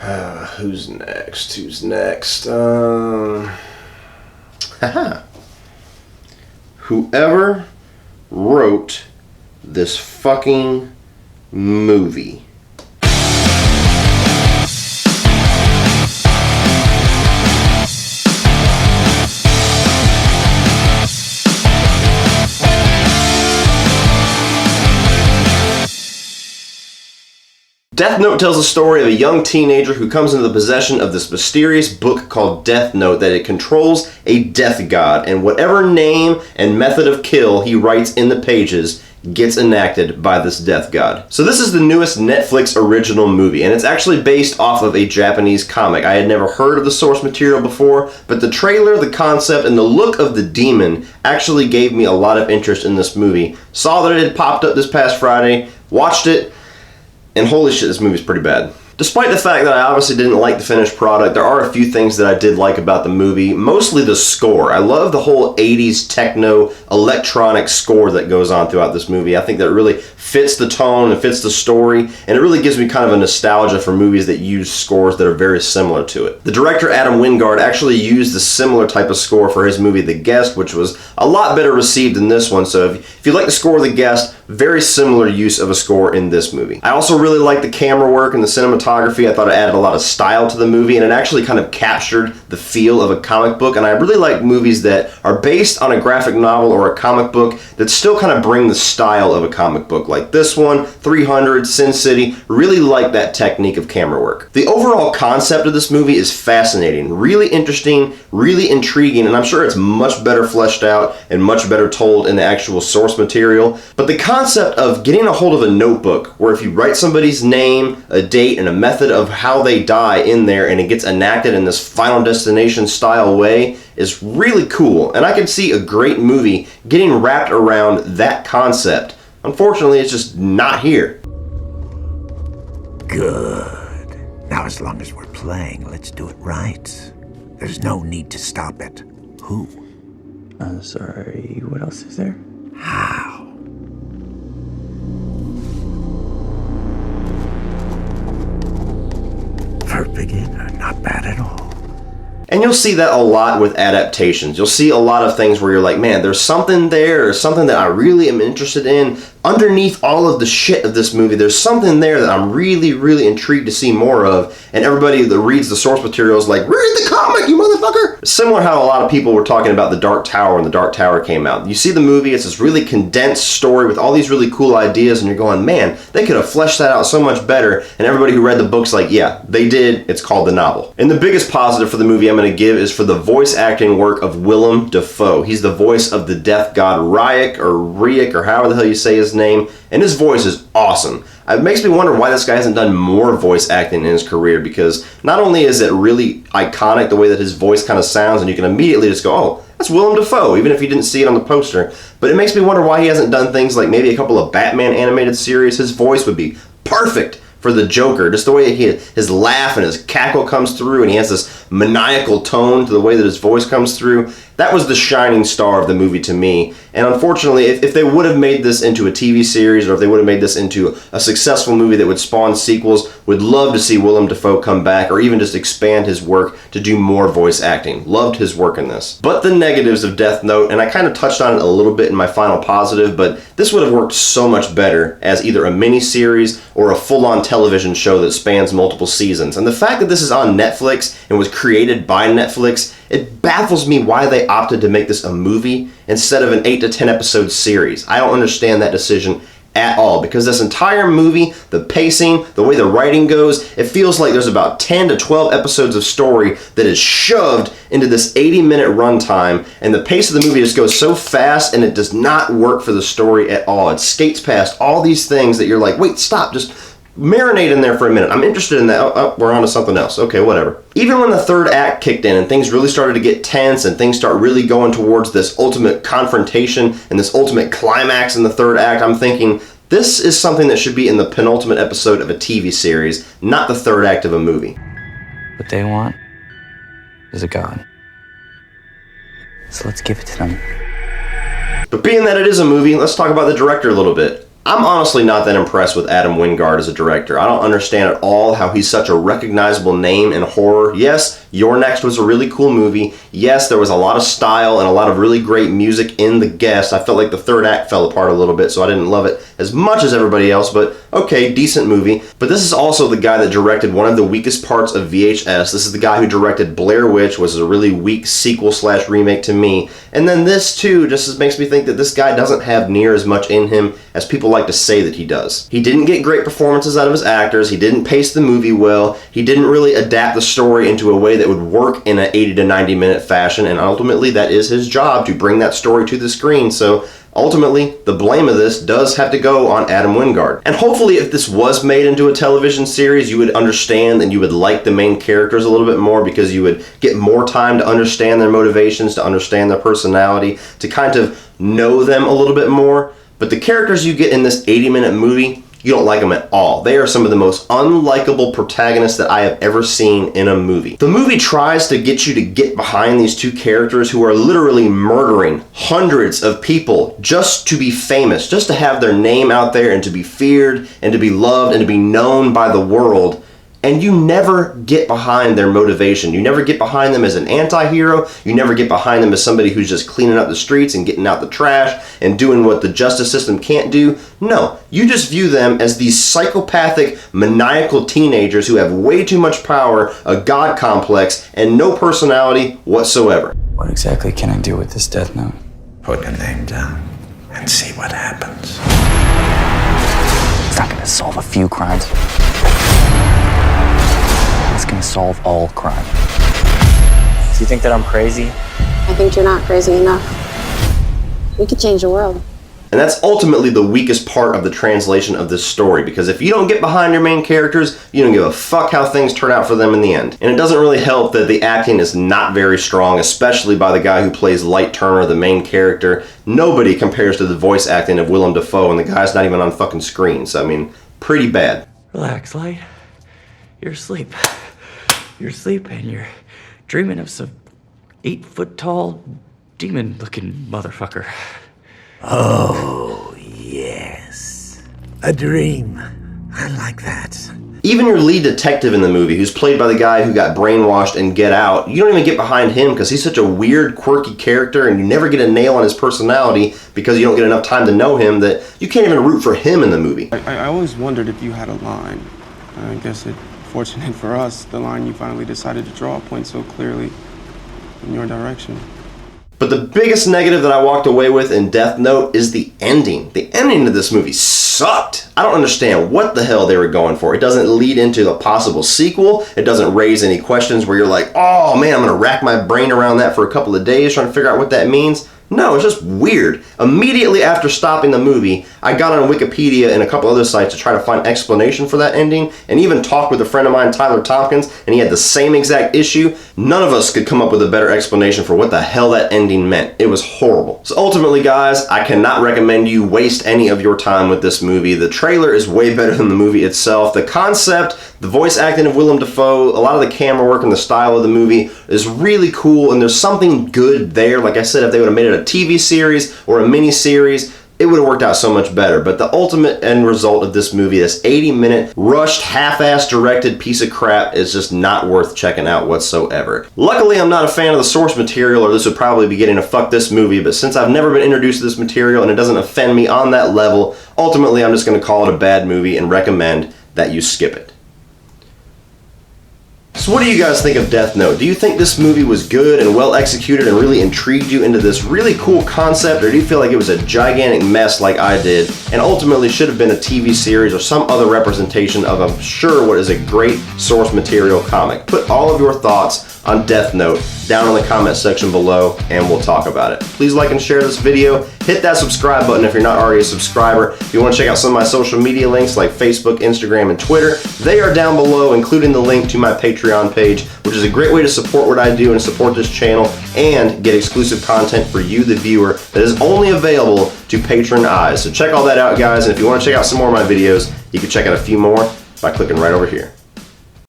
Who's next? Whoever wrote this fucking movie. Death Note tells the story of a young teenager who comes into the possession of this mysterious book called Death Note that it controls a death god, and whatever name and method of kill he writes in the pages gets enacted by this death god. So this is the newest Netflix original movie, and it's actually based off of a Japanese comic. I had never heard of the source material before, but the trailer, the concept, and the look of the demon actually gave me a lot of interest in this movie. Saw that it had popped up this past Friday, watched it, and holy shit, this movie's pretty bad. Despite the fact that I obviously didn't like the finished product, there are a few things that I did like about the movie, mostly the score. I love the whole 80s techno electronic score that goes on throughout this movie. I think that really fits the tone and fits the story, and it really gives me kind of a nostalgia for movies that use scores that are very similar to it. The director, Adam Wingard, actually used a similar type of score for his movie The Guest, which was a lot better received than this one, so if you like the score of The Guest, very similar use of a score in this movie. I also really like the camera work and the cinematography. I thought it added a lot of style to the movie, and it actually kind of captured the feel of a comic book, and I really like movies that are based on a graphic novel or a comic book that still kind of bring the style of a comic book, like this one, 300, Sin City. Really like that technique of camera work. The overall concept of this movie is fascinating, really interesting, really intriguing, and I'm sure it's much better fleshed out and much better told in the actual source material. But the concept of getting a hold of a notebook where if you write somebody's name, a date, and a method of how they die in there and it gets enacted in this Final Destination style way is really cool, and I can see a great movie getting wrapped around that concept. Unfortunately, it's just not here. Good. Now as long as we're playing, let's do it right. There's no need to stop it. Who? Sorry, what else is there? How? For a beginner, not bad at all. And you'll see that a lot with adaptations. You'll see a lot of things where you're like, man, there's something there, or something that I really am interested in. Underneath all of the shit of this movie, there's something there that I'm really, really intrigued to see more of. And everybody that reads the source material is like, read the comic, you motherfucker! Similar how a lot of people were talking about The Dark Tower when The Dark Tower came out. You see the movie, it's this really condensed story with all these really cool ideas, and you're going, man, they could have fleshed that out so much better. And everybody who read the book's like, yeah, they did. It's called the novel. And the biggest positive for the movie I'm going to give is for the voice acting work of Willem Dafoe. He's the voice of the death god Ryuk, or however the hell you say his name, and his voice is awesome. It makes me wonder why this guy hasn't done more voice acting in his career, because not only is it really iconic the way that his voice kind of sounds, and you can immediately just go, oh, that's Willem Dafoe, even if you didn't see it on the poster, but it makes me wonder why he hasn't done things like maybe a couple of Batman animated series. His voice would be perfect for the Joker, just the way his laugh and his cackle comes through, and he has this maniacal tone to the way that his voice comes through. That was the shining star of the movie to me. And unfortunately, if they would have made this into a TV series, or if they would have made this into a successful movie that would spawn sequels, would love to see Willem Dafoe come back, or even just expand his work to do more voice acting. Loved his work in this. But the negatives of Death Note, and I kind of touched on it a little bit in my final positive, but this would have worked so much better as either a mini-series or a full-on television show that spans multiple seasons. And the fact that this is on Netflix and was created by Netflix, it baffles me why they opted to make this a movie instead of an 8 to 10 episode series. I don't understand that decision at all, because this entire movie, the pacing, the way the writing goes, it feels like there's about 10 to 12 episodes of story that is shoved into this 80-minute runtime, and the pace of the movie just goes so fast, and it does not work for the story at all. It skates past all these things that you're like, wait, stop, just marinate in there for a minute. I'm interested in that. Oh, we're on to something else. Okay, whatever. Even when the third act kicked in and things really started to get tense and things start really going towards this ultimate confrontation and this ultimate climax in the third act, I'm thinking, this is something that should be in the penultimate episode of a TV series, not the third act of a movie. What they want is a god. So let's give it to them. But being that it is a movie, let's talk about the director a little bit. I'm honestly not that impressed with Adam Wingard as a director. I don't understand at all how he's such a recognizable name in horror. Yes, Your Next was a really cool movie. Yes, there was a lot of style and a lot of really great music in The Guest. I felt like the third act fell apart a little bit, so I didn't love it as much as everybody else, but okay, decent movie. But this is also the guy that directed one of the weakest parts of VHS. This is the guy who directed Blair Witch, which is a really weak sequel/remake to me. And then this too just makes me think that this guy doesn't have near as much in him as people like to say that he does. He didn't get great performances out of his actors, he didn't pace the movie well, he didn't really adapt the story into a way that would work in an 80 to 90 minute fashion, and ultimately that is his job, to bring that story to the screen. So ultimately, the blame of this does have to go on Adam Wingard. And hopefully if this was made into a television series, you would understand and you would like the main characters a little bit more, because you would get more time to understand their motivations, to understand their personality, to kind of know them a little bit more. But the characters you get in this 80-minute movie, you don't like them at all. They are some of the most unlikable protagonists that I have ever seen in a movie. The movie tries to get you to get behind these two characters who are literally murdering hundreds of people just to be famous, just to have their name out there and to be feared and to be loved and to be known by the world. And you never get behind their motivation. You never get behind them as an anti-hero. You never get behind them as somebody who's just cleaning up the streets and getting out the trash and doing what the justice system can't do. No, you just view them as these psychopathic, maniacal teenagers who have way too much power, a god complex, and no personality whatsoever. What exactly can I do with this death note? Put a name down and see what happens. It's not gonna solve a few crimes. It's gonna solve all crime. Do you think that I'm crazy? I think you're not crazy enough. We could change the world. And that's ultimately the weakest part of the translation of this story, because if you don't get behind your main characters, you don't give a fuck how things turn out for them in the end. And it doesn't really help that the acting is not very strong, especially by the guy who plays Light Turner, the main character. Nobody compares to the voice acting of Willem Dafoe, and the guy's not even on fucking screen, so I mean, pretty bad. Relax, Light. You're asleep. You're asleep and you're dreaming of some 8-foot-tall, demon-looking motherfucker. Oh, yes. A dream. I like that. Even your lead detective in the movie, who's played by the guy who got brainwashed in Get Out, you don't even get behind him because he's such a weird, quirky character, and you never get a nail on his personality because you don't get enough time to know him, that you can't even root for him in the movie. I always wondered if you had a line. I guess fortunate for us, the line you finally decided to draw points so clearly in your direction. But the biggest negative that I walked away with in Death Note is the ending. The ending of this movie sucked. I don't understand what the hell they were going for. It doesn't lead into a possible sequel. It doesn't raise any questions where you're like, oh man, I'm gonna rack my brain around that for a couple of days trying to figure out what that means. No, it's just weird. Immediately after stopping the movie, I got on Wikipedia and a couple other sites to try to find explanation for that ending, and even talked with a friend of mine, Tyler Tompkins, and he had the same exact issue. None of us could come up with a better explanation for what the hell that ending meant. It was horrible. So ultimately, guys, I cannot recommend you waste any of your time with this movie. The trailer is way better than the movie itself. The concept, the voice acting of Willem Dafoe, a lot of the camera work and the style of the movie is really cool, and there's something good there. Like I said, if they would have made it a TV series or a mini series, it would have worked out so much better. But the ultimate end result of this movie, this 80-minute, rushed, half-ass directed piece of crap, is just not worth checking out whatsoever. Luckily, I'm not a fan of the source material, or this would probably be getting a fuck this movie, but since I've never been introduced to this material and it doesn't offend me on that level, ultimately I'm just going to call it a bad movie and recommend that you skip it. So what do you guys think of Death Note? Do you think this movie was good and well executed and really intrigued you into this really cool concept, or do you feel like it was a gigantic mess like I did and ultimately should have been a TV series or some other representation of, I'm sure, what is a great source material comic? Put all of your thoughts on Death Note down in the comment section below and we'll talk about it. Please like and share this video. Hit that subscribe button if you're not already a subscriber. If you want to check out some of my social media links like Facebook, Instagram, and Twitter, they are down below, including the link to my Patreon page, which is a great way to support what I do and support this channel and get exclusive content for you, the viewer, that is only available to patron eyes. So check all that out, guys, and if you want to check out some more of my videos, you can check out a few more by clicking right over here.